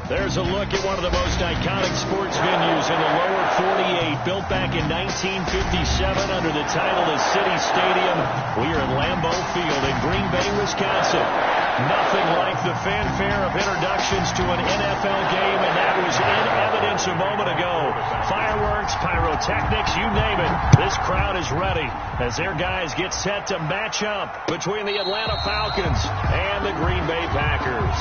There's a look at one of the most iconic sports venues in the lower 48, built back in 1957 under the title of City Stadium. We are at Lambeau Field in Green Bay, Wisconsin. Nothing like the fanfare of introductions to an NFL game, and that was in evidence a moment ago. Fireworks, pyrotechnics, you name it. This crowd is ready as their guys get set to match up between the Atlanta Falcons and the Green Bay Packers.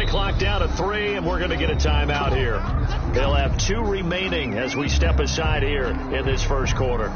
Clock down to 3, and we're going to get a timeout here. They'll have 2 remaining as we step aside here in this first quarter.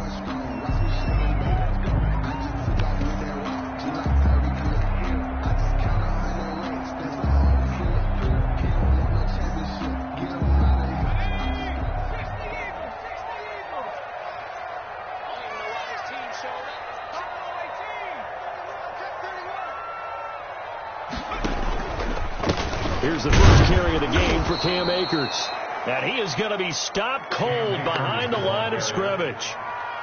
Here's the first carry of the game for Cam Akers. And he is going to be stopped cold behind the line of scrimmage.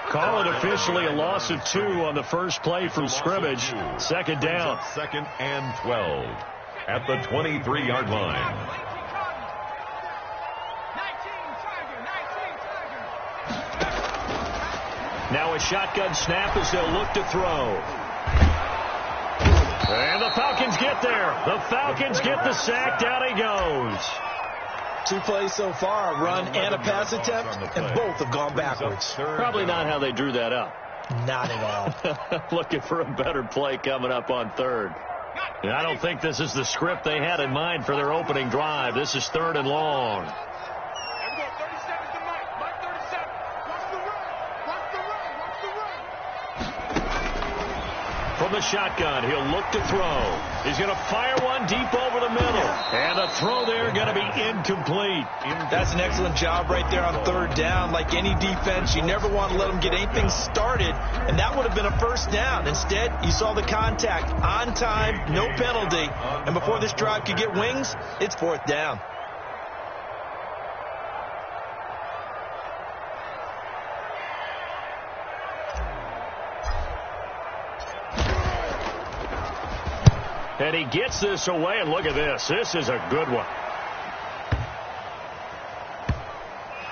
Call it officially a loss of 2 on the first play from scrimmage. Second down. Second and 12 at the 23-yard line. Now a shotgun snap as they'll look to throw. And the Falcons get there. The Falcons get the sack. Down he goes. 2 plays so far, a run and a pass attempt, and both have gone backwards. Probably not how they drew that up. Not at all. Looking for a better play coming up on third. And I don't think this is the script they had in mind for their opening drive. This is 3rd and long. From the shotgun, he'll look to throw. He's going to fire one deep over the middle. And the throw there going to be incomplete. That's an excellent job right there on 3rd down. Like any defense, you never want to let them get anything started. And that would have been a first down. Instead, you saw the contact on time, no penalty. And before this drive could get wings, it's 4th down. And he gets this away, and look at this. This is a good one.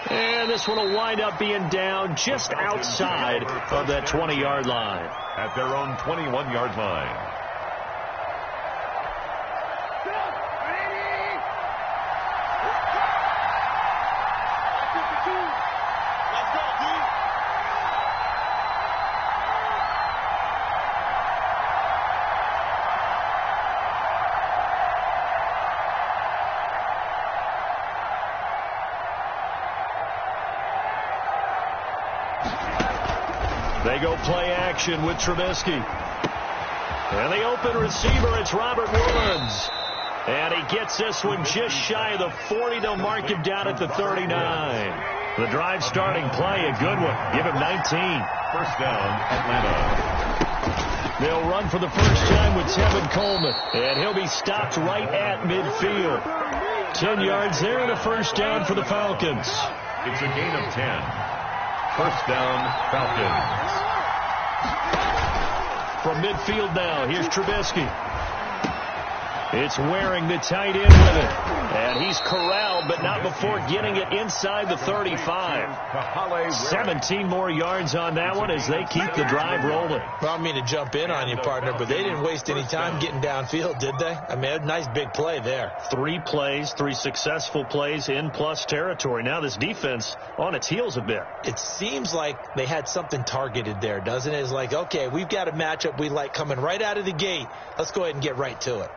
And this one will wind up being down just outside of that 20-yard line. At their own 21-yard line. They go play action with Trubisky. And the open receiver, it's Robert Woods. And he gets this one just shy of the 40. They'll mark him down at the 39. The drive starting play, a good one. Give him 19. First down, Atlanta. They'll run for the first time with Tevin Coleman. And he'll be stopped right at midfield. 10 yards there and a first down for the Falcons. It's a gain of 10. First down, Falcons. From midfield now, here's Trubisky. It's Waring, the tight end, with it. And he's corralled, but not before getting it inside the 35. 17 more yards on that one as they keep the drive rolling. Well, I mean to jump in on you, partner, but they didn't waste any time getting downfield, did they? I mean, a nice big play there. 3 plays, 3 successful plays in plus territory. Now this defense on its heels a bit. It seems like they had something targeted there, doesn't it? It's like, okay, we've got a matchup we like coming right out of the gate. Let's go ahead and get right to it.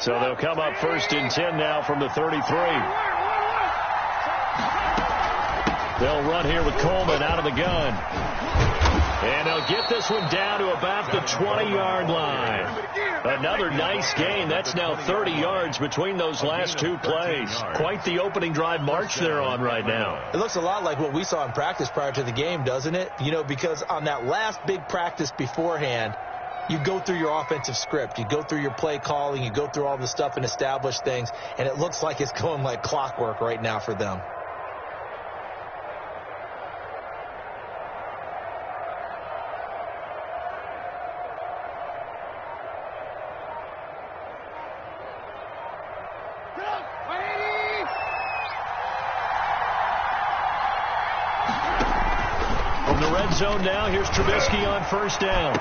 So they'll come up 1st and 10 now from the 33. They'll run here with Coleman out of the gun. And they'll get this one down to about the 20-yard line. Another nice gain. That's now 30 yards between those last two plays. Quite the opening drive march they're on right now. It looks a lot like what we saw in practice prior to the game, doesn't it? You know, because on that last big practice beforehand, you go through your offensive script. You go through your play calling. You go through all the stuff and establish things. And it looks like it's going like clockwork right now for them. Zone now. Here's Trubisky on 1st down.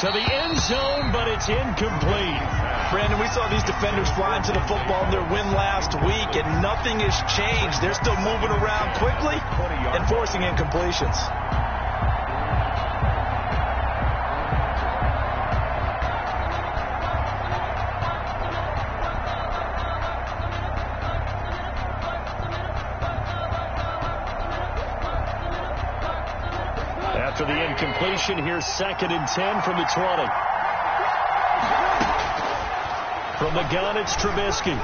To the end zone, but it's incomplete. Brandon, we saw these defenders flying to the football in their win last week, and nothing has changed. They're still moving around quickly and forcing incompletions. After the incompletion, here's 2nd and 10 from the 20. From the gun, it's Trubisky.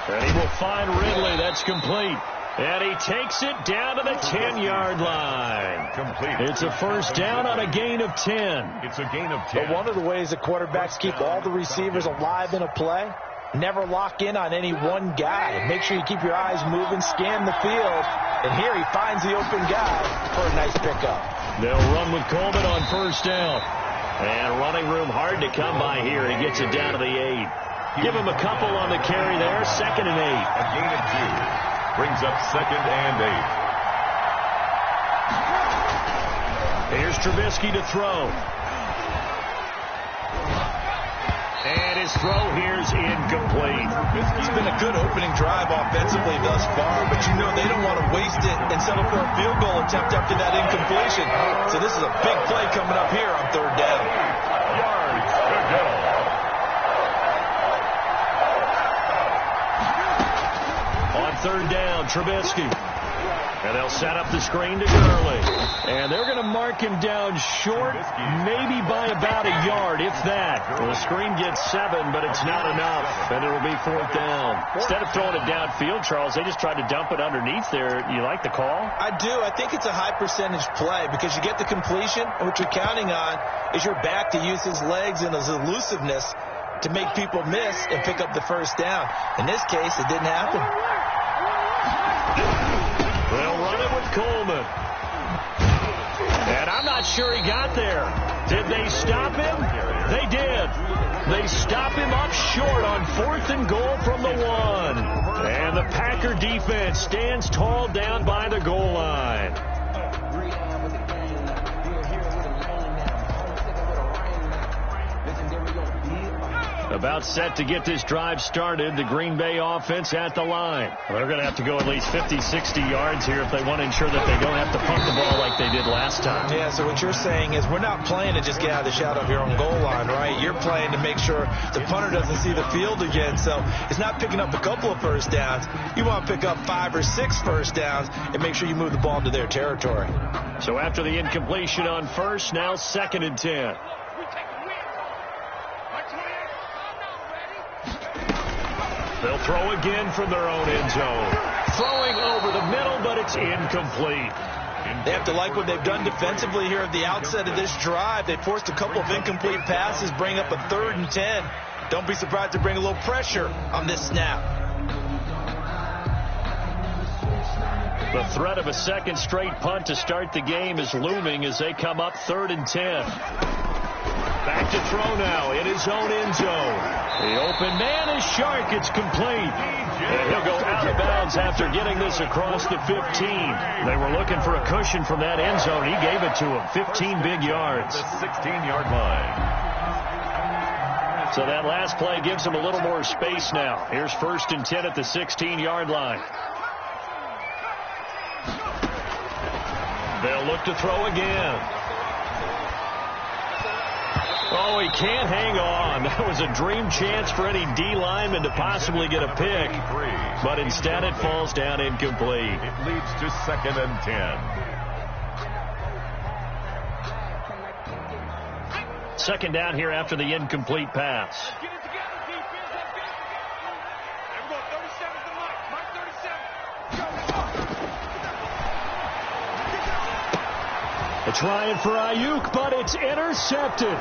And he will find Ridley. That's complete. And he takes it down to the 10-yard line. Complete. It's a 1st down on a gain of 10. It's a gain of 10. But one of the ways that quarterbacks keep all the receivers alive in a play, never lock in on any one guy. Make sure you keep your eyes moving, scan the field. And here he finds the open guy for a nice pickup. They'll run with Coleman on 1st down. And running room hard to come by here. He gets it down to the 8. Give him a couple on the carry there. 2nd and 8. A gain of 2. Brings up 2nd and 8. Here's Trubisky to throw. And his throw here's incomplete. It's been a good opening drive offensively thus far, but you know they don't want to waste it and settle for a field goal attempt after that incompletion. So this is a big play coming up here on 3rd down. Yards to go. On 3rd down, Trubisky. And they'll set up the screen to Gurley. And they're going to mark him down short, maybe by about a yard, if that. Well, the screen gets 7, but it's not enough. And it'll be 4th down. Instead of throwing it downfield, Charles, they just tried to dump it underneath there. You like the call? I do. I think it's a high percentage play because you get the completion, and what you're counting on is your back to use his legs and his elusiveness to make people miss and pick up the 1st down. In this case, it didn't happen. They'll run it with Coleman. And I'm not sure he got there. Did they stop him? They did. They stop him up short on 4th and goal from the 1. And the Packer defense stands tall down by the goal line. About set to get this drive started. The Green Bay offense at the line. They're going to have to go at least 50, 60 yards here if they want to ensure that they don't have to punt the ball like they did last time. Yeah, so what you're saying is we're not playing to just get out of the shadow of your own goal line, right? You're playing to make sure the punter doesn't see the field again. So it's not picking up a couple of 1st downs. You want to pick up 5 or 6 1st downs and make sure you move the ball into their territory. So after the incompletion on 1st, now 2nd and 10. They'll throw again from their own end zone. Throwing over the middle, but it's incomplete. They have to like what they've done defensively here at the outset of this drive. They forced a couple of incomplete passes, bring up a 3rd and 10. Don't be surprised to bring a little pressure on this snap. The threat of a 2nd straight punt to start the game is looming as they come up 3rd and 10. Back to throw now in his own end zone. The open man is Shark. It's complete. And he'll go out of bounds after getting this across the 15. They were looking for a cushion from that end zone. He gave it to him. 15 big yards. The 16-yard line. So that last play gives him a little more space now. Here's 1st and 10 at the 16-yard line. They'll look to throw again. Oh, he can't hang on. That was a dream chance for any D lineman to possibly get a pick. But instead it falls down incomplete. It leads to 2nd and 10. Second down here after the incomplete pass. They're trying for Ayuk, but it's intercepted.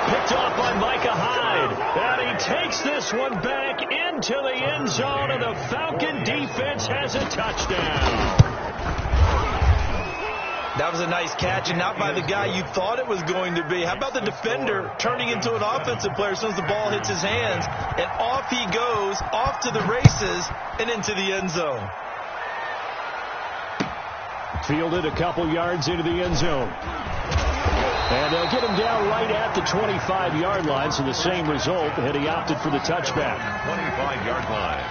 Picked off by Micah Hyde. And he takes this one back into the end zone, and the Falcon defense has a touchdown. That was a nice catch, and not by the guy you thought it was going to be. How about the defender turning into an offensive player as soon as the ball hits his hands, and off he goes, off to the races, and into the end zone. Fielded a couple yards into the end zone. And they'll get him down right at the 25-yard line, so the same result, and he opted for the touchback. 25-yard line.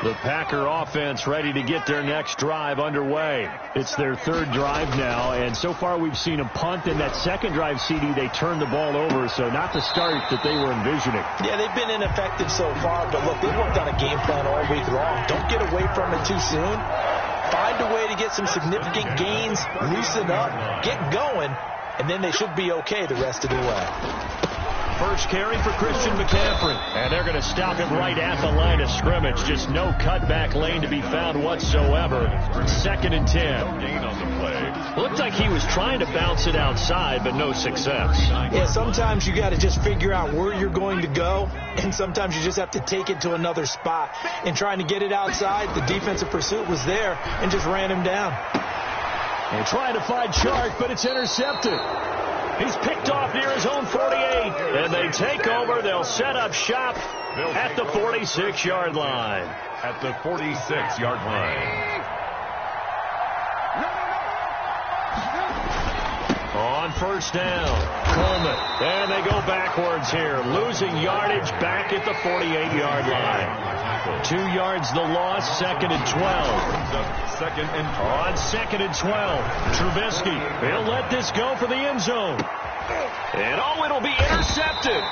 The Packer offense ready to get their next drive underway. It's their third drive now, and so far we've seen a punt. In that second drive, CD, they turned the ball over, so not the start that they were envisioning. Yeah, they've been ineffective so far, but look, they've worked on a game plan all week long. Don't get away from it too soon. Find a way to get some significant gains, loosen up, get going, and then they should be okay the rest of the way. First carry for Christian McCaffrey. And they're going to stop him right at the line of scrimmage. Just no cutback lane to be found whatsoever. 2nd and 10. Gain on the play. Looked like he was trying to bounce it outside, but no success. Yeah, sometimes you got to just figure out where you're going to go, and sometimes you just have to take it to another spot. And trying to get it outside, the defensive pursuit was there and just ran him down. And trying to find Chark, but it's intercepted. He's picked off near his own 48, and they take over. They'll set up shop at the 46-yard line. At the 46-yard line. On first down, Coleman. And they go backwards here, losing yardage back at the 48-yard line. 2 yards the loss, 2nd and 12. On 2nd and 12, Trubisky. He'll let this go for the end zone. And it'll be intercepted.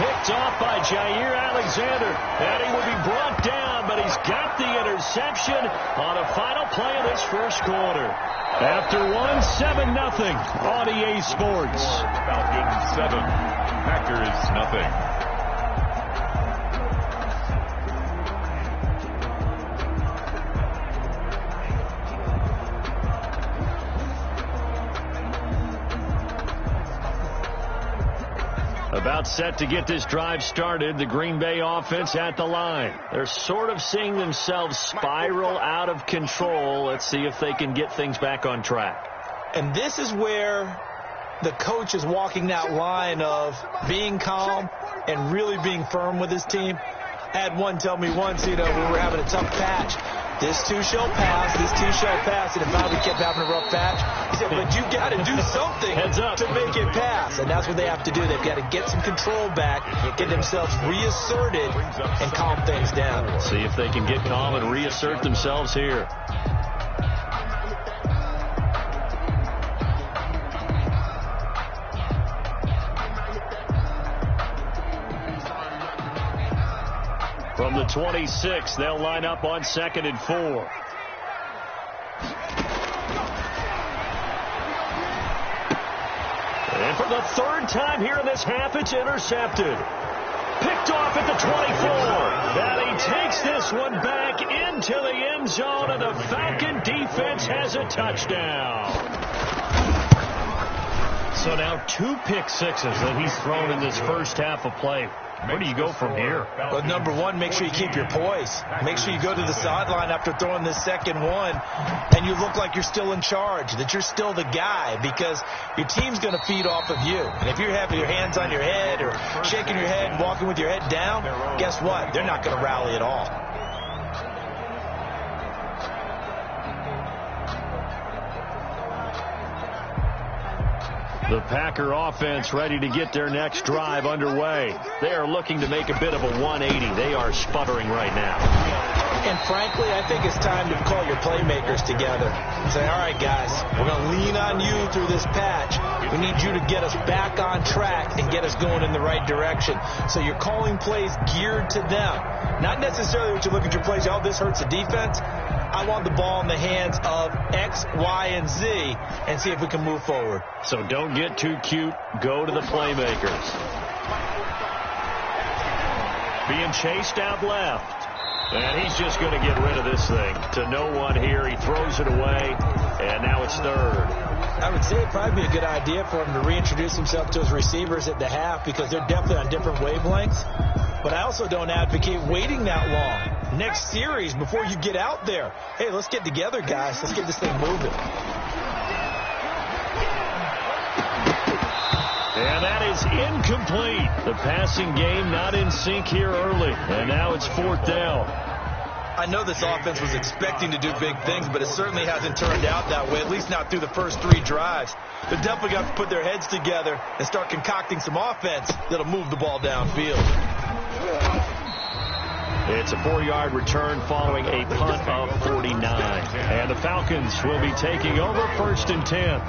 Picked off by Jair Alexander. And he will be brought down, but he's got the interception on a final play of this first quarter. After 7-0 on EA Sports. Falcons 7, Packers nothing. About set to get this drive started, the Green Bay offense at the line. They're sort of seeing themselves spiral out of control. Let's see if they can get things back on track. And this is where the coach is walking that line of being calm and really being firm with his team. I had one tell me once, when we were having a tough patch, this too shall pass, this too shall pass, and if not, we kept having a rough patch. He said, but you got to do something to make it pass, and that's what they have to do. They've got to get some control back, get themselves reasserted, and calm things down. See if they can get calm and reassert themselves here. From the 26, they'll line up on 2nd and 4. And for the third time here in this half, it's intercepted. Picked off at the 24. And he takes this one back into the end zone, and the Falcon defense has a touchdown. So now 2 pick sixes that he's thrown in this first half of play. Where do you go from here? Well, number one, make sure you keep your poise. Make sure you go to the sideline after throwing this second one, and you look like you're still in charge, that you're still the guy, because your team's going to feed off of you. And if you're having your hands on your head or shaking your head and walking with your head down, guess what? They're not going to rally at all. The Packer offense ready to get their next drive underway. They are looking to make a bit of a 180. They are sputtering right now. And frankly, I think it's time to call your playmakers together and say, all right, guys, we're going to lean on you through this patch. We need you to get us back on track and get us going in the right direction. So you're calling plays geared to them. Not necessarily what you look at your plays, oh, this hurts the defense. I want the ball in the hands of X, Y, and Z and see if we can move forward. So don't get too cute. Go to the playmakers. Being chased out left. And he's just going to get rid of this thing. To no one here. He throws it away. And now it's third. I would say it'd probably be a good idea for him to reintroduce himself to his receivers at the half because they're definitely on different wavelengths. But I also don't advocate waiting that long. Next series, before you get out there, hey, let's get together, guys. Let's get this thing moving. And that is incomplete. The passing game not in sync here early. And now it's fourth down. I know this offense was expecting to do big things, but it certainly hasn't turned out that way, at least not through the first 3 drives. They definitely got to put their heads together and start concocting some offense that'll move the ball downfield. It's a 4-yard return following a punt of 49. And the Falcons will be taking over first and 10.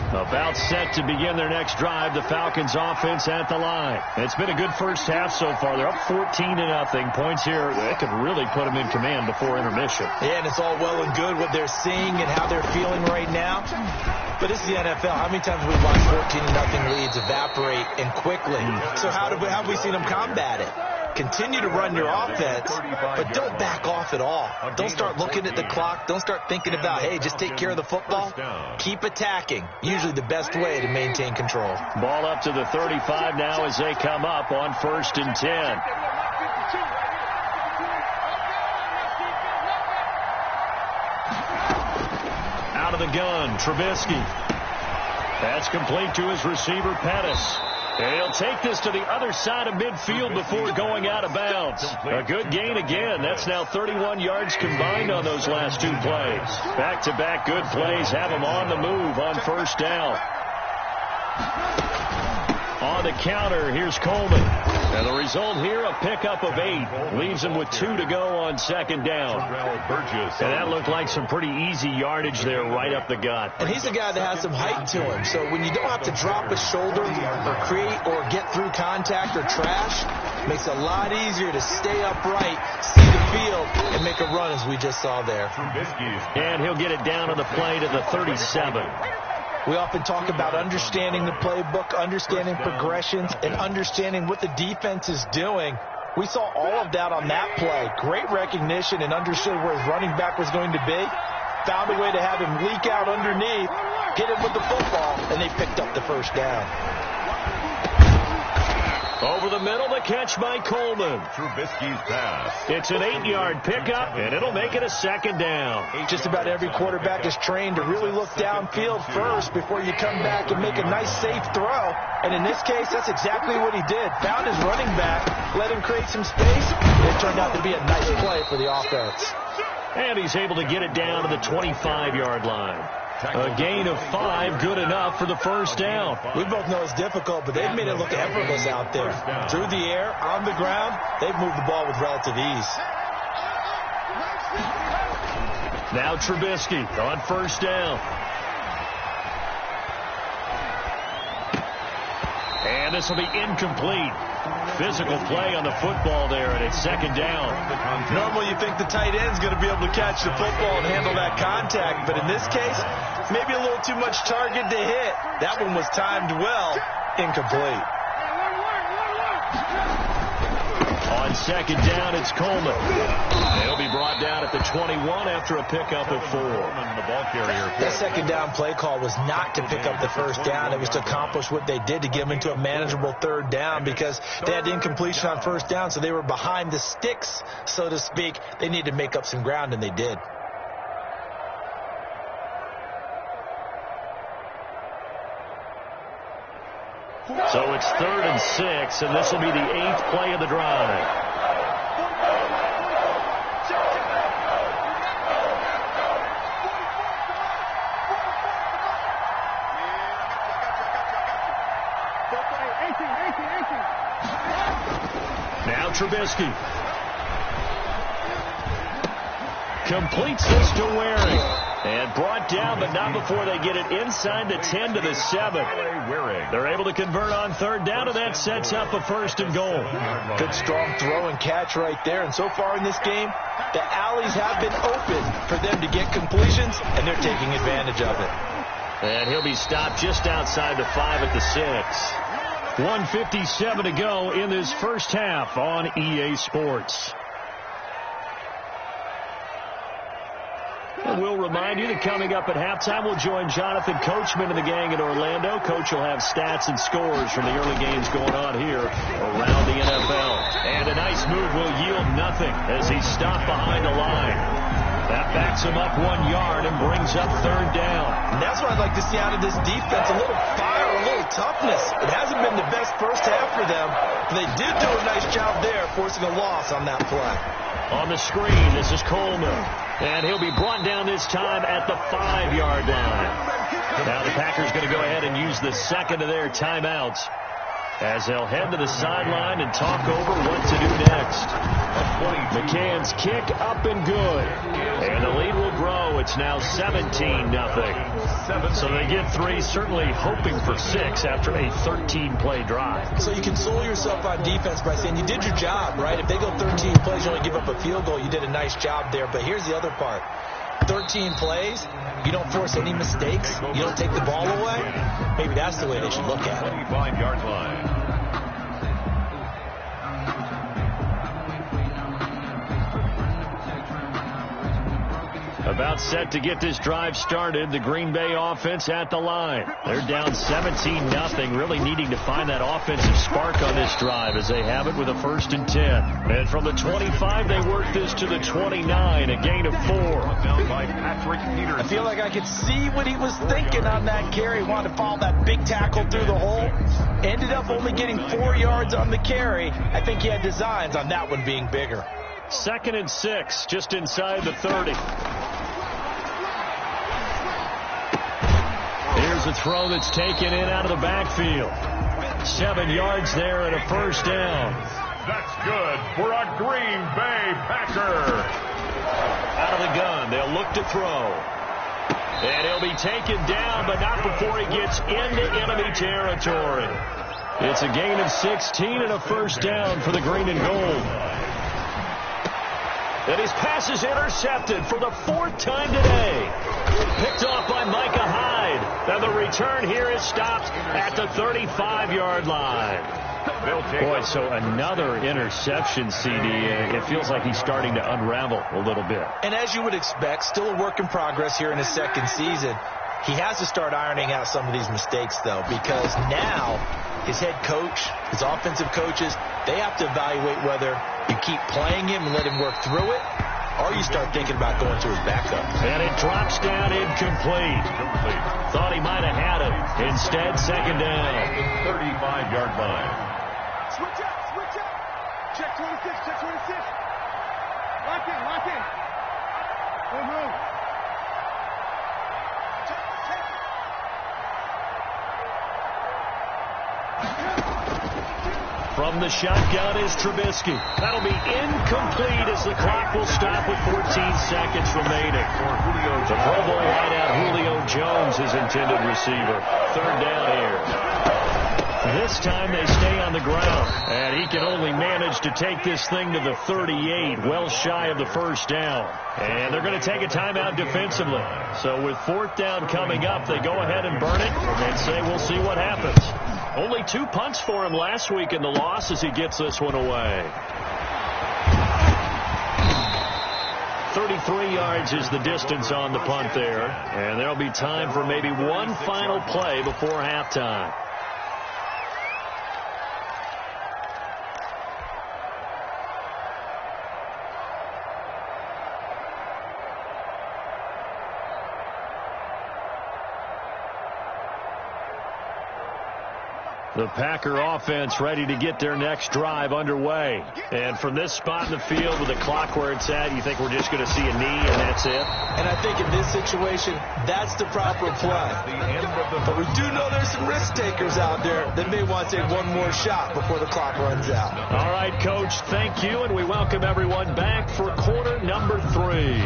About set to begin their next drive, the Falcons offense at the line. It's been a good first half so far. They're up 14-0. Points here that could really put them in command before intermission. Yeah, and it's all well and good what they're seeing and how they're feeling right now. But this is the NFL. How many times have we watched 14-0 leads evaporate and quickly? So how have we seen them combat it? Continue to run your offense, but don't back off at all. Don't start looking at the clock. Don't start thinking about, hey, just take care of the football. Keep attacking. Usually the best way to maintain control. Ball up to the 35 now as they come up on first and 10. Out of the gun, Trubisky. That's complete to his receiver, Pettis. And he'll take this to the other side of midfield before going out of bounds. A good gain again. That's now 31 yards combined on those last 2 plays. Back-to-back good plays have them on the move on first down. On the counter, here's Coleman. And the result here, a pickup of 8. Leaves him with 2 to go on second down. And that looked like some pretty easy yardage there right up the gut. And he's a guy that has some height to him. So when you don't have to drop a shoulder or create or get through contact or trash, it makes it a lot easier to stay upright, see the field, and make a run as we just saw there. And he'll get it down on the play to the 37. We often talk about understanding the playbook, understanding progressions, and understanding what the defense is doing. We saw all of that on that play. Great recognition and understood where his running back was going to be. Found a way to have him leak out underneath, get him with the football, and they picked up the first down. Over the middle, the catch by Coleman. Trubisky's pass. It's an 8-yard pickup, and it'll make it a second down. Just about every quarterback is trained to really look downfield first before you come back and make a nice, safe throw. And in this case, that's exactly what he did. Found his running back, let him create some space, and it turned out to be a nice play for the offense. And he's able to get it down to the 25-yard line. A gain of 5, good enough for the first down. We both know it's difficult, but they've made it look effortless out there. Through the air, on the ground, they've moved the ball with relative ease. Now Trubisky on first down. And this will be incomplete. Physical play on the football there, and it's second down. Normally you think the tight end's going to be able to catch the football and handle that contact, but in this case, maybe a little too much target to hit. That one was timed well, incomplete. On second down, it's Coleman. He'll be brought down at the 21 after a pickup of 4. That second down play call was not to pick up the first down. It was to accomplish what they did to get them into a manageable third down because they had incompletion on first down, so they were behind the sticks, so to speak. They needed to make up some ground, and they did. So it's 3rd and 6, and this will be the 8th play of the drive. Now Trubisky. Completes this to Waring. And brought down, but not before they get it inside the 10 to the 7. They're able to convert on third down, and that sets up a 1st and goal. Good strong throw and catch right there. And so far in this game, the alleys have been open for them to get completions, and they're taking advantage of it. And he'll be stopped just outside the 5 at the 6. 1:57 to go in this first half on EA Sports. And we'll remind you that coming up at halftime, we'll join Jonathan Coachman and the gang in Orlando. Coach will have stats and scores from the early games going on here around the NFL. And a nice move will yield nothing as he's stopped behind the line. That backs him up 1 yard and brings up third down. And that's what I'd like to see out of this defense, a little fire, a little toughness. It hasn't been the best first half for them, but they did do a nice job there forcing a loss on that play. On the screen, this is Coleman. And he'll be brought down this time at the 5-yard line. Now the Packers going to go ahead and use the second of their timeouts as they'll head to the sideline and talk over what to do next. McCann's kick up and good. And the lead will grow. It's now 17-0. So they get 3, certainly hoping for 6 after a 13-play drive. So you console yourself on defense by saying you did your job, right? If they go 13 plays, you only give up a field goal, you did a nice job there. But here's the other part. 13 plays, you don't force any mistakes, you don't take the ball away. Maybe that's the way they should look at it. 25-yard line. About set to get this drive started. The Green Bay offense at the line. They're down 17-0, really needing to find that offensive spark on this drive as they have it with a 1st and 10. And from the 25, they work this to the 29, a gain of 4. I feel like I could see what he was thinking on that carry. Wanted to follow that big tackle through the hole. Ended up only getting 4 yards on the carry. I think he had designs on that one being bigger. 2nd and 6, just inside the 30. Here's a throw that's taken in out of the backfield. 7 yards there and a 1st down. That's good for a Green Bay Packer. Out of the gun, they'll look to throw. And he'll be taken down, but not before he gets into enemy territory. It's a gain of 16 and a 1st down for the green and gold. And his pass is intercepted for the 4th time today. Picked off by Micah Hyde. And the return here is stopped at the 35-yard line. Boy, so another interception, CD. It feels like he's starting to unravel a little bit. And as you would expect, still a work in progress here in his 2nd season. He has to start ironing out some of these mistakes, though, because now his head coach, his offensive coaches, they have to evaluate whether you keep playing him and let him work through it, or you start thinking about going to his backup. And it drops down incomplete. Thought he might have had it. Instead, 2nd down. 35-yard line. Switch up, switch up. Check 26, check 26. Lock in, lock in. Move. From the shotgun is Trubisky. That'll be incomplete as the clock will stop with 14 seconds remaining. The Pro Bowl wideout Julio Jones, his intended receiver. 3rd down here. This time they stay on the ground, and he can only manage to take this thing to the 38, well shy of the 1st down. And they're going to take a timeout defensively. So with 4th down coming up, they go ahead and burn it and say we'll see what happens. Only 2 punts for him last week in the loss as he gets this one away. 33 yards is the distance on the punt there. And there'll be time for maybe one final play before halftime. The Packer offense ready to get their next drive underway. And from this spot in the field with the clock where it's at, you think we're just going to see a knee and that's it? And I think in this situation, that's the proper play. But we do know there's some risk takers out there that may want to take one more shot before the clock runs out. All right, Coach, thank you, and we welcome everyone back for quarter number 3.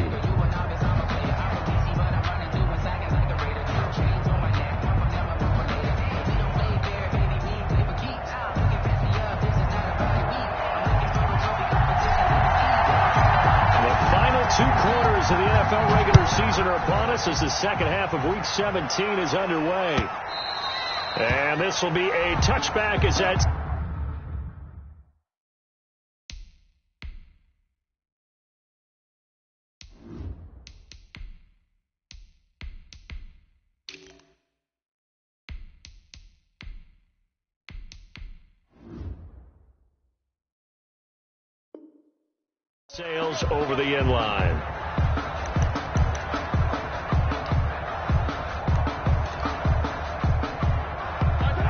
Two quarters of the NFL regular season are upon us as the second half of Week 17 is underway. And this will be a touchback as that... sails over the end line.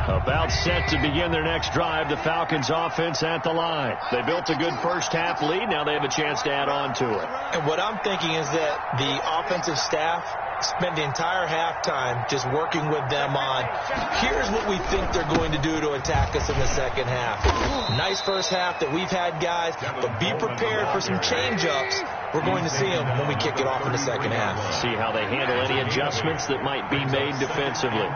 About set to begin their next drive, the Falcons offense at the line. They built a good first half lead. Now they have a chance to add on to it. And what I'm thinking is that the offensive staff spend the entire halftime just working with them on, here's what we think they're going to do to attack us in the second half. Nice first half that we've had, guys, but be prepared for some change-ups. We're going to see them when we kick it off in the second half. See how they handle any adjustments that might be made defensively.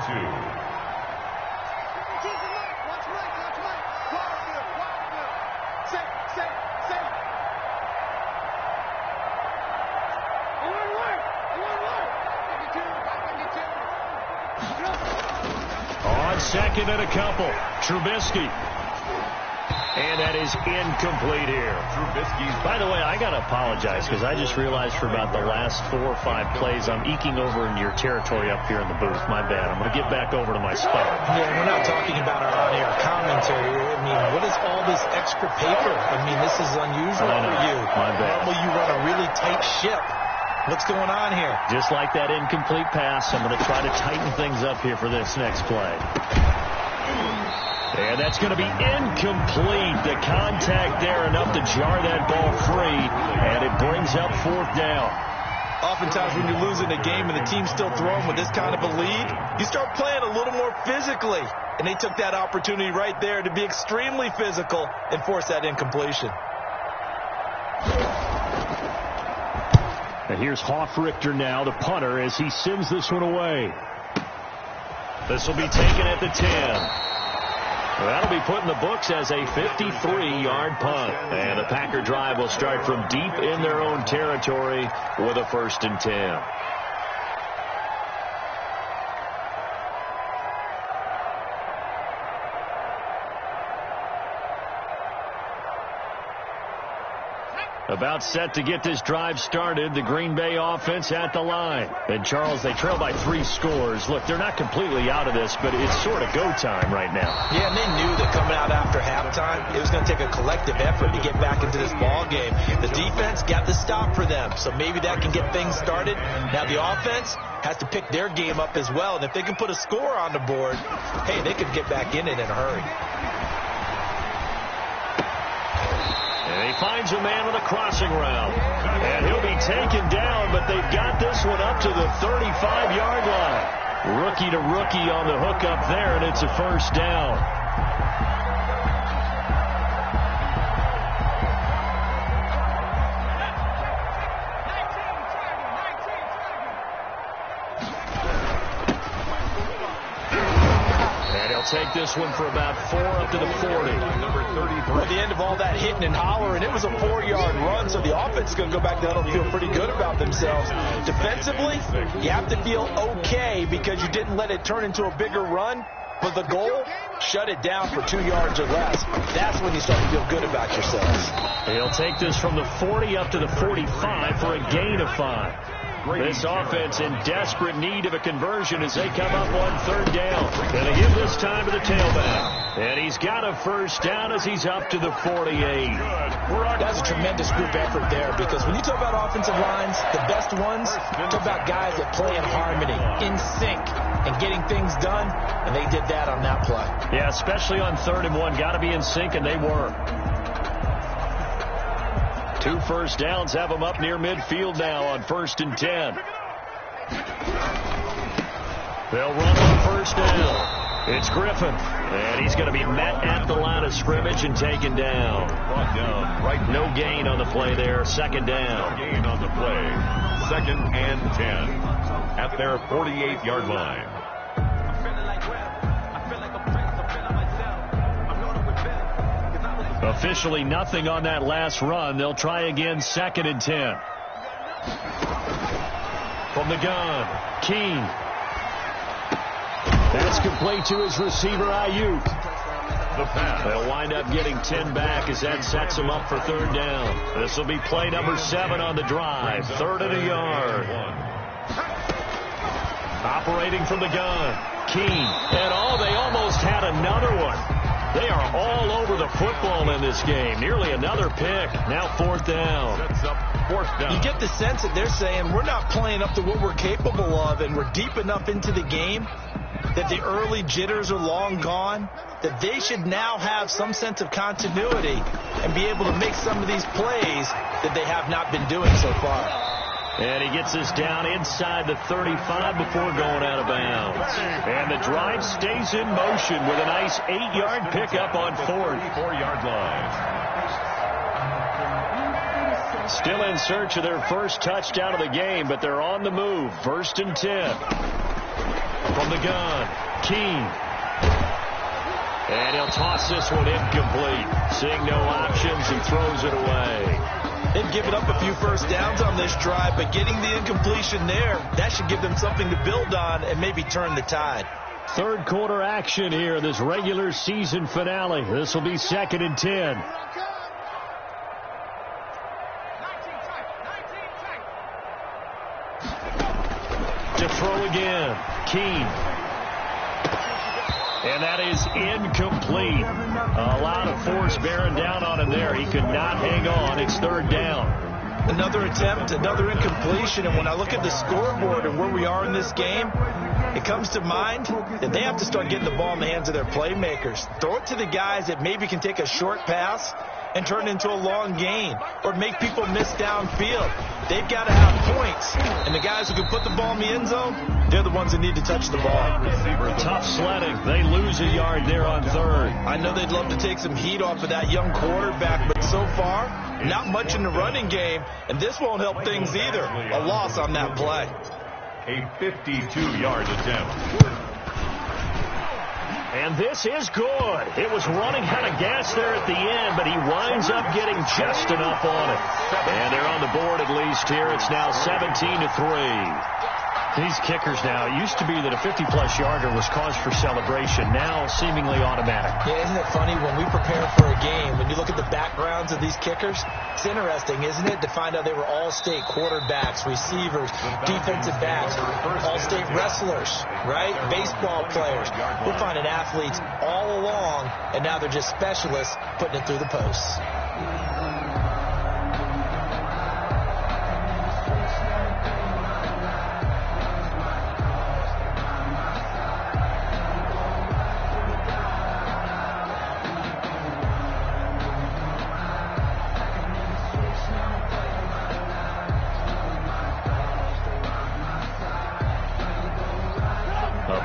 Second and a couple. Trubisky. And that is incomplete here. By the way, I got to apologize because I just realized for about the last 4 or 5 plays, I'm eking over into your territory up here in the booth. My bad. I'm going to get back over to my spot. Yeah, we're not talking about our on-air commentary. I mean, what is all this extra paper? I mean, this is unusual for you. My bad. Normally you run a really tight ship. What's going on here? Just like that incomplete pass, I'm going to try to tighten things up here for this next play. And that's going to be incomplete. The contact there enough to jar that ball free, and it brings up 4th down. Oftentimes when you're losing a game and the team's still throwing with this kind of a lead, you start playing a little more physically. And they took that opportunity right there to be extremely physical and force that incompletion. And here's Hoffrichter now, the punter, as he sends this one away. This will be taken at the 10. That'll be put in the books as a 53-yard punt. And the Packer drive will start from deep in their own territory with a 1st and 10. About set to get this drive started. The Green Bay offense at the line. And, Charles, they trail by 3 scores. Look, they're not completely out of this, but it's sort of go time right now. Yeah, and they knew that coming out after halftime, it was going to take a collective effort to get back into this ball game. The defense got the stop for them, so maybe that can get things started. Now the offense has to pick their game up as well, and if they can put a score on the board, hey, they could get back in it in a hurry. And he finds a man with a crossing route. And he'll be taken down, but they've got this one up to the 35-yard line. Rookie to rookie on the hook up there, and it's a 1st down. Take this one for about 4 up to the 40. Number 33. At the end of all that hitting and hollering, it was a 4-yard run, so the offense is going to go back down and feel pretty good about themselves. Defensively, you have to feel okay because you didn't let it turn into a bigger run, but the goal, shut it down for 2 yards or less. That's when you start to feel good about yourselves. He'll take this from the 40 up to the 45 for a gain of 5. This offense in desperate need of a conversion as they come up on 3rd down. Going to give this time to the tailback. And he's got a 1st down as he's up to the 48. That's a tremendous group effort there because when you talk about offensive lines, the best ones, talk about guys that play in harmony, in sync. and getting things done, and they did that on that play. Yeah, especially on 3rd and 1. Got to be in sync, and they were. 2 first downs have them up near midfield now on 1st and 10. They'll run on 1st down. It's Griffin, and he's going to be met at the line of scrimmage and taken down. Brought down right. No gain on the play there. 2nd down. No gain on the play. 2nd and 10 at their 48-yard line. Officially nothing on that last run. They'll try again. 2nd and 10. From the gun, King. That's complete to his receiver, Ayuk. The pass. They'll wind up getting 10 back as that sets them up for 3rd down. This will be play number 7 on the drive. 3rd and a yard. Operating from the gun, King. And they almost had another one. They are all over the football in this game. Nearly another pick. Now 4th down. Sets up 4th down. You get the sense that they're saying we're not playing up to what we're capable of, and we're deep enough into the game that the early jitters are long gone, that they should now have some sense of continuity and be able to make some of these plays that they have not been doing so far. And he gets us down inside the 35 before going out of bounds. And the drive stays in motion with a nice 8-yard pickup on 4th. 4-yard line. Still in search of their first touchdown of the game, but they're on the move. 1st and 10. From the gun, King. And he'll toss this one incomplete. Seeing no options, he throws it away. They've given up a few first downs on this drive, but getting the incompletion there, that should give them something to build on and maybe turn the tide. 3rd quarter action here, this regular season finale. This will be 2nd and 10. To throw again, King. And that is incomplete. A lot of force bearing down on him there. He could not hang on. It's 3rd down. Another attempt, another incompletion. And when I look at the scoreboard and where we are in this game, it comes to mind that they have to start getting the ball in the hands of their playmakers. Throw it to the guys that maybe can take a short pass and turn it into a long gain or make people miss downfield. They've got to have points. And the guys who can put the ball in the end zone, they're the ones that need to touch the ball. Tough sledding. They lose a yard there on 3rd. I know they'd love to take some heat off of that young quarterback, but so far, not much in the running game, and this won't help things either. A loss on that play. A 52-yard attempt. And this is good. It was running out of gas there at the end, but he winds up getting just enough on it. And they're on the board at least here. It's now 17-3. These kickers now, it used to be that a 50-plus yarder was cause for celebration. Now seemingly automatic. Yeah, isn't it funny when we prepare for a game, when you look at the backgrounds of these kickers, it's interesting, isn't it, to find out they were all-state quarterbacks, receivers, defensive backs, all-state wrestlers, right? Baseball players. We're finding athletes all along, and now they're just specialists putting it through the posts.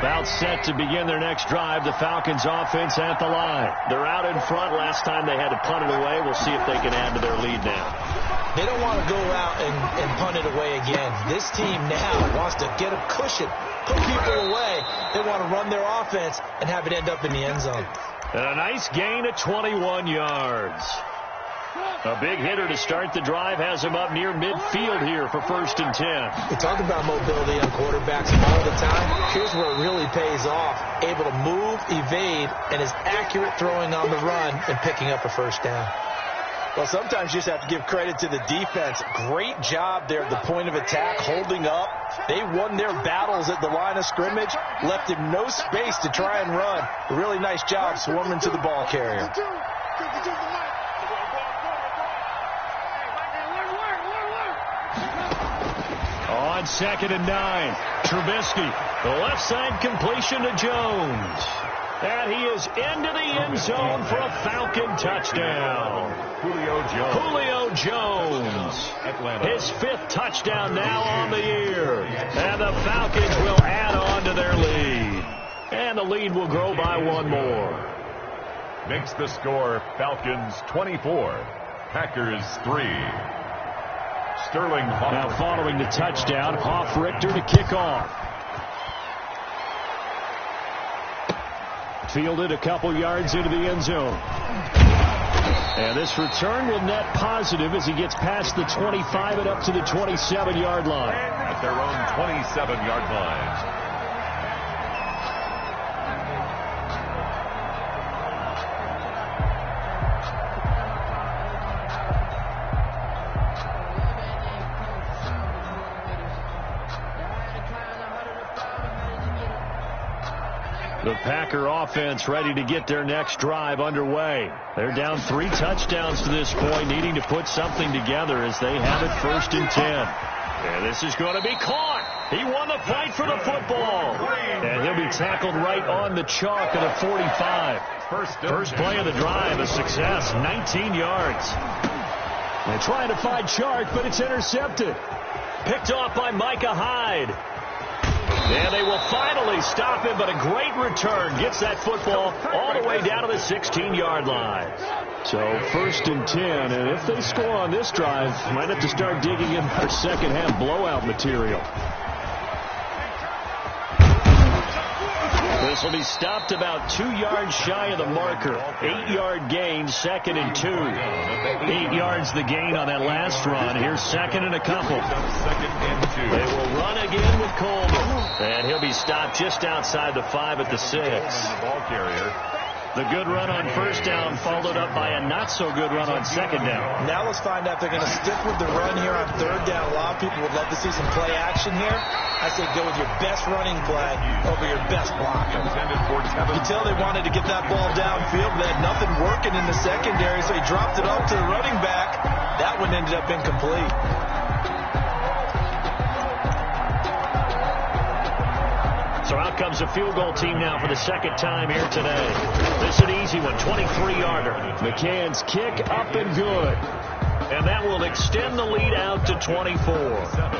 About set to begin their next drive. The Falcons offense at the line. They're out in front. Last time they had to punt it away. We'll see if they can add to their lead now. They don't want to go out and punt it away again. This team now wants to get a cushion, put people away. They want to run their offense and have it end up in the end zone. And a nice gain of 21 yards. A big hitter to start the drive has him up near midfield here for 1st and 10. We talk about mobility on quarterbacks all the time. Here's where it really pays off. Able to move, evade, and is accurate throwing on the run and picking up a 1st down. Well, sometimes you just have to give credit to the defense. Great job there at the point of attack, holding up. They won their battles at the line of scrimmage, left him no space to try and run. A really nice job swarming to the ball carrier. on 2nd and 9. Trubisky, the left side completion to Jones. And he is into the end zone for a Falcon touchdown. Julio Jones. His 5th touchdown now on the year. And the Falcons will add on to their lead. And the lead will grow by 1 more. Makes the score Falcons 24, Packers 3. Sterling Hoff. Now following the touchdown, Hoff-Richter to kick off. Fielded a couple yards into the end zone. And this return will net positive as he gets past the 25 and up to the 27-yard line. At their own 27-yard line. The Packer offense ready to get their next drive underway. They're down 3 touchdowns to this point, needing to put something together as they have it 1st and 10. And this is going to be caught. He won the fight for the football. And he'll be tackled right on the chalk at the 45. First play of the drive, a success, 19 yards. They're trying to find Chark, but it's intercepted. Picked off by Micah Hyde. And they will finally stop him, but a great return gets that football all the way down to the 16-yard line. So 1st and 10, and if they score on this drive, might have to start digging in their second-half blowout material. This will be stopped about 2 yards shy of the marker. 8-yard gain, 2nd and 2. 8 yards the gain on that last run. Here's 2nd and a couple. 2nd and 2. They will run again with Coleman. And he'll be stopped just outside the 5 at the 6. Ball carrier. The good run on 1st down followed up by a not-so-good run on 2nd down. Now let's find out if they're going to stick with the run here on 3rd down. A lot of people would love to see some play action here. I say go with your best running play over your best blocker. You can tell they wanted to get that ball downfield. They had nothing working in the secondary, so he dropped it off to the running back. That one ended up incomplete. So out comes the field goal team now for the 2nd time here today. This is an easy one, 23-yarder. McCann's kick up and good. And that will extend the lead out to 24.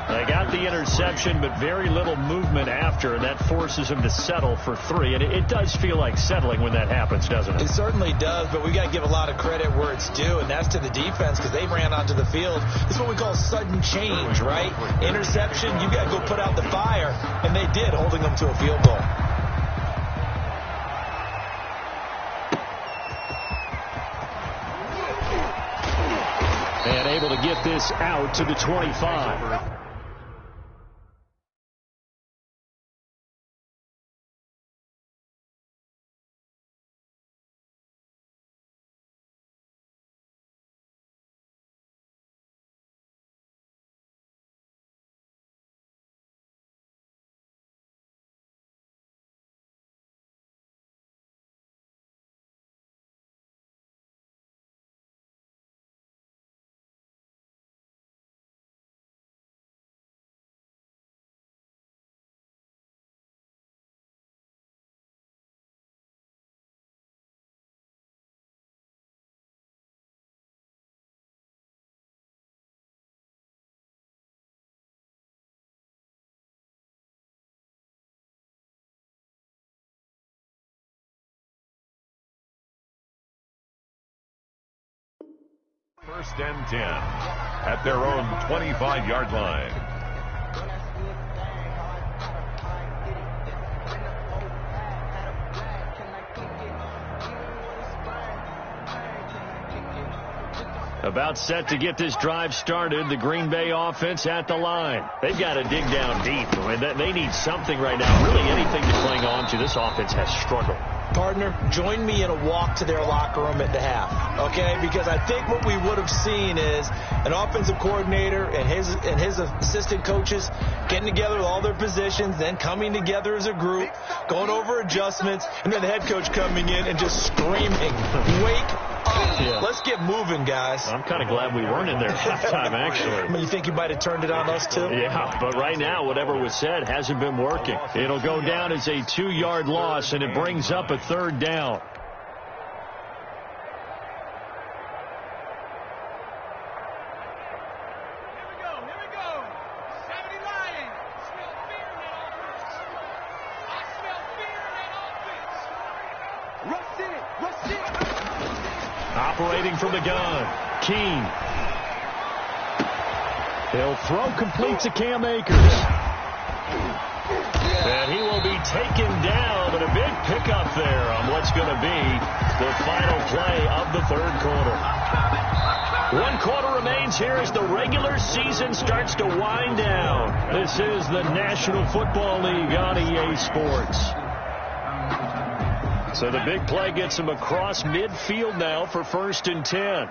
They got the interception, but very little movement after, and that forces them to settle for 3. And it does feel like settling when that happens, doesn't it? It certainly does, but we got to give a lot of credit where it's due, and that's to the defense because they ran onto the field. This is what we call sudden change, right? Interception, you got to go put out the fire, and they did, holding them to a field goal. And able to get this out to the 25. First and 10 at their own 25-yard line. About set to get this drive started. The Green Bay offense at the line. They've got to dig down deep. I mean, they need something right now. Really anything to cling on to. This offense has struggled. Partner, join me in a walk to their locker room at the half, okay? Because I think what we would have seen is an offensive coordinator and his assistant coaches getting together with all their positions, then coming together as a group, going over adjustments, and then the head coach coming in and just screaming, "Wake Yeah. Let's get moving, guys. I'm kind of glad we weren't in there halftime, actually. I mean, you think you might have turned it on us, too? Yeah, but right now, whatever was said hasn't been working. It'll go down as a 2-yard loss, and it brings up a 3rd down. Operating from the gun, Keene. He'll throw complete to Cam Akers. And he will be taken down, but a big pickup there on what's going to be the final play of the 3rd quarter. 1 quarter remains here as the regular season starts to wind down. This is the National Football League on EA Sports. So the big play gets him across midfield now for 1st and 10.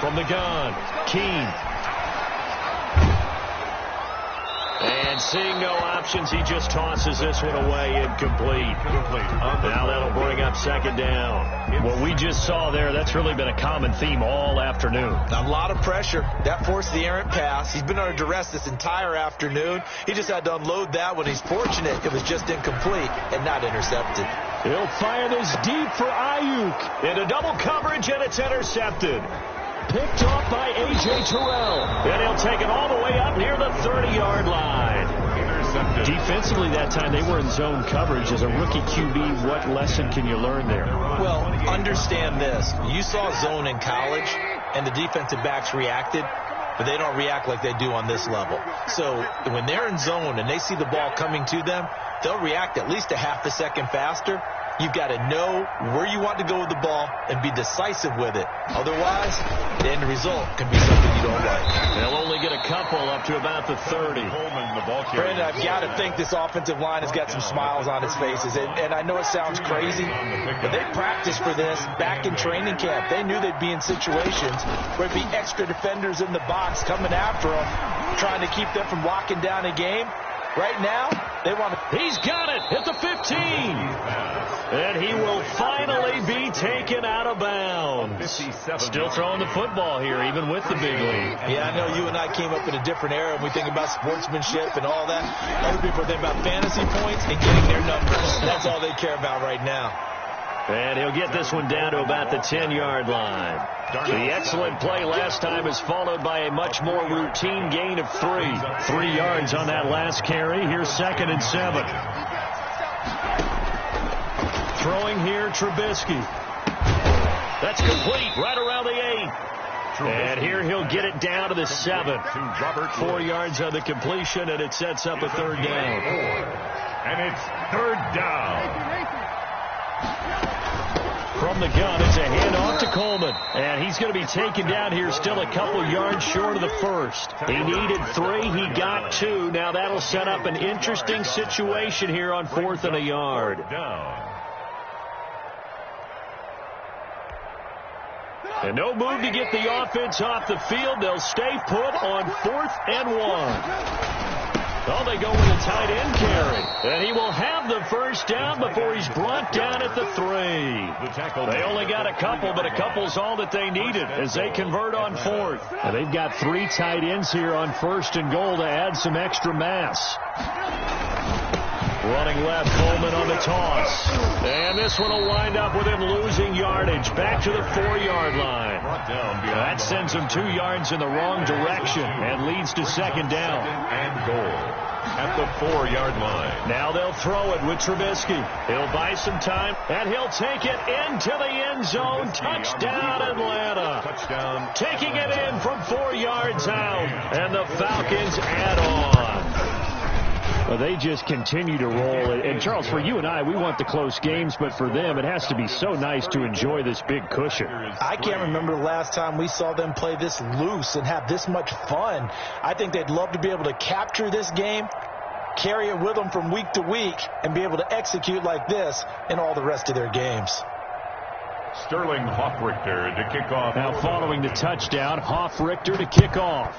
From the gun, Keene. And seeing no options, he just tosses this one away, incomplete. Now that'll bring up 2nd down. What we just saw there, that's really been a common theme all afternoon. A lot of pressure. That forced the errant pass. He's been under duress this entire afternoon. He just had to unload that one. He's fortunate it was just incomplete and not intercepted. He'll fire this deep for Ayuk. Into double coverage, and it's intercepted. Picked off by A.J. Terrell. And he'll take it all the way up near the 30-yard line. Intercepted. Defensively that time, they were in zone coverage. As a rookie QB, what lesson can you learn there? Well, understand this. You saw zone in college, and the defensive backs reacted, but they don't react like they do on this level. So when they're in zone and they see the ball coming to them, they'll react at least a half a second faster. You've got to know where you want to go with the ball and be decisive with it. Otherwise, the end result can be something you don't like. They'll only get a couple up to about the 30. Brandon, I've got to think this offensive line has got some smiles on its faces. And I know it sounds crazy, but they practiced for this back in training camp. They knew they'd be in situations where there'd be extra defenders in the box coming after them, trying to keep them from locking down a game. Right now, they want to... He's got it at the 15. And he will finally be taken out of bounds. Still throwing the football here, even with the big lead. Yeah, I know you and I came up in a different era, and we think about sportsmanship and all that. Other people think about fantasy points and getting their numbers. That's all they care about right now. And he'll get this one down to about the 10-yard line. The excellent play last time is followed by a much more routine gain of 3. 3 yards on that last carry. Here's 2nd and 7. Throwing here, Trubisky. That's complete right around the 8. And here he'll get it down to the 7. 4 yards on the completion, and it sets up a 3rd down. And it's 3rd down. From the gun, it's a handoff to Coleman. And he's going to be taken down here still a couple yards short of the 1st. He needed 3. He got 2. Now that'll set up an interesting situation here on 4th and a yard. And no move to get the offense off the field. They'll stay put on 4th and 1. Oh, they go with a tight end carry. And he will have the 1st down before he's brought down at the 3. They only got a couple, but a couple's all that they needed as they convert on 4th. And they've got 3 tight ends here on 1st and goal to add some extra mass. Running left, Coleman on the toss. And this one will wind up with him losing yardage. Back to the 4-yard line. That sends him 2 yards in the wrong direction and leads to 2nd down. And goal at the 4-yard line. Now they'll throw it with Trubisky. He'll buy some time, and he'll take it into the end zone. Touchdown, Atlanta. Touchdown. Taking it in from 4 yards out. And the Falcons add on. Well, they just continue to roll. And, Charles, for you and I, we want the close games, but for them, it has to be so nice to enjoy this big cushion. I can't remember the last time we saw them play this loose and have this much fun. I think they'd love to be able to capture this game, carry it with them from week to week, and be able to execute like this in all the rest of their games. Sterling Hoffrichter to kick off. Now following the touchdown, Hoffrichter to kick off.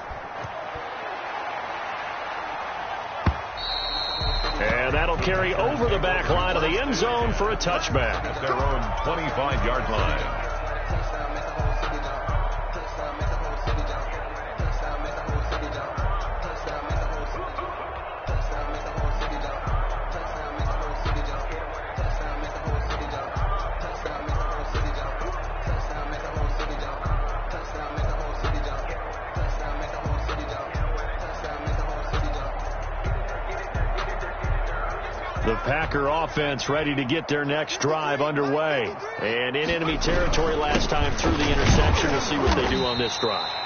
And And that'll carry over the back line of the end zone for a touchback. At their own 25-yard line. The Packer offense ready to get their next drive underway. And in enemy territory last time through the interception. We'll see what they do on this drive.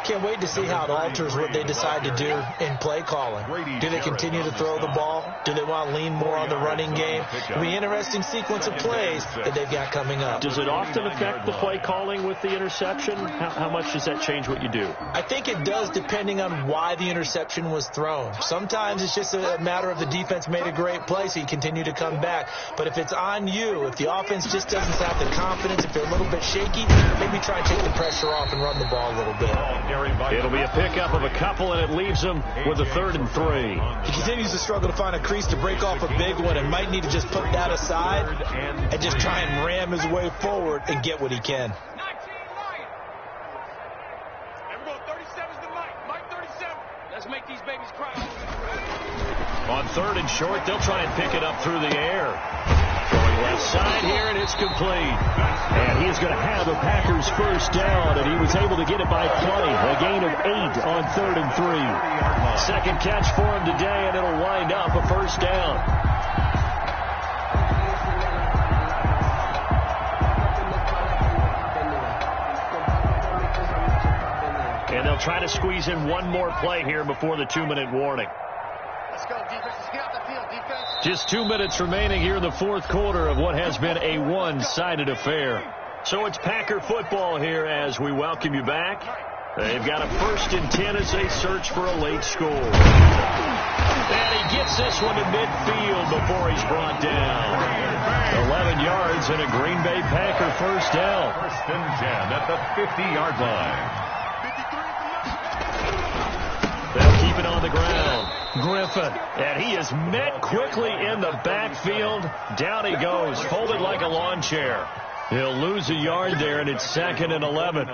Can't wait to see how it alters what they decide to do in play calling. Do they continue to throw the ball? Do they want to lean more on the running game? It'll be an interesting sequence of plays that they've got coming up. Does it often affect the play calling with the interception? How much does that change what you do? I think it does, depending on why the interception was thrown. Sometimes it's just a matter of the defense made a great play, so you continue to come back. But if it's on you, if the offense just doesn't have the confidence, if they're a little bit shaky, maybe try and take the pressure off and run the ball a little bit. It'll be a pickup of a couple, and it leaves them with a 3rd and 3. He continues to struggle to find a crease to break off a big one and might need to just put that aside and just try and ram his way forward and get what he can. 19 Lion. 37's the Mike 37. Let's make these babies cry. On 3rd and short, they'll try and pick it up through the air. Going left side here, and it's complete. And he is going to have the Packers first down, and he was able to get it by plenty. A gain of 8 on 3rd and 3. Second catch for him today, and it'll wind up a first down. And they'll try to squeeze in one more play here before the 2-minute warning. Let's go, defense. Let's get out the field, defense. Just 2 minutes remaining here in the 4th quarter of what has been a one-sided affair. So it's Packer football here as we welcome you back. They've got a 1st and 10 as they search for a late score. And he gets this one to midfield before he's brought down. 11 yards and a Green Bay Packer first down. 1st and 10 at the 50-yard line. They'll keep it on the ground. Griffin, and he is met quickly in the backfield. Down he goes, folded like a lawn chair. He'll lose a yard there, and it's 2nd and 11.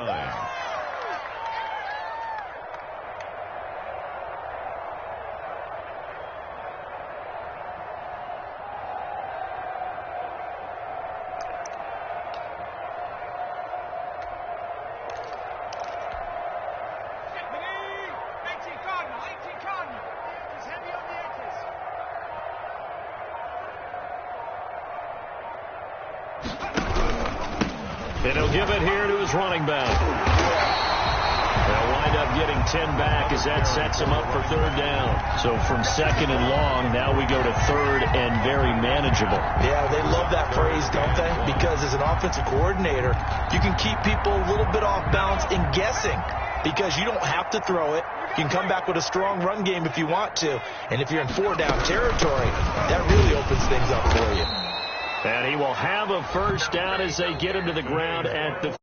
And he'll give it here to his running back. They'll wind up getting 10 back as that sets him up for 3rd down. So from 2nd and long, now we go to 3rd and very manageable. Yeah, they love that phrase, don't they? Because as an offensive coordinator, you can keep people a little bit off balance and guessing because you don't have to throw it. You can come back with a strong run game if you want to. And if you're in 4-down territory, that really opens things up for you. And he will have a first down as they get him to the ground at the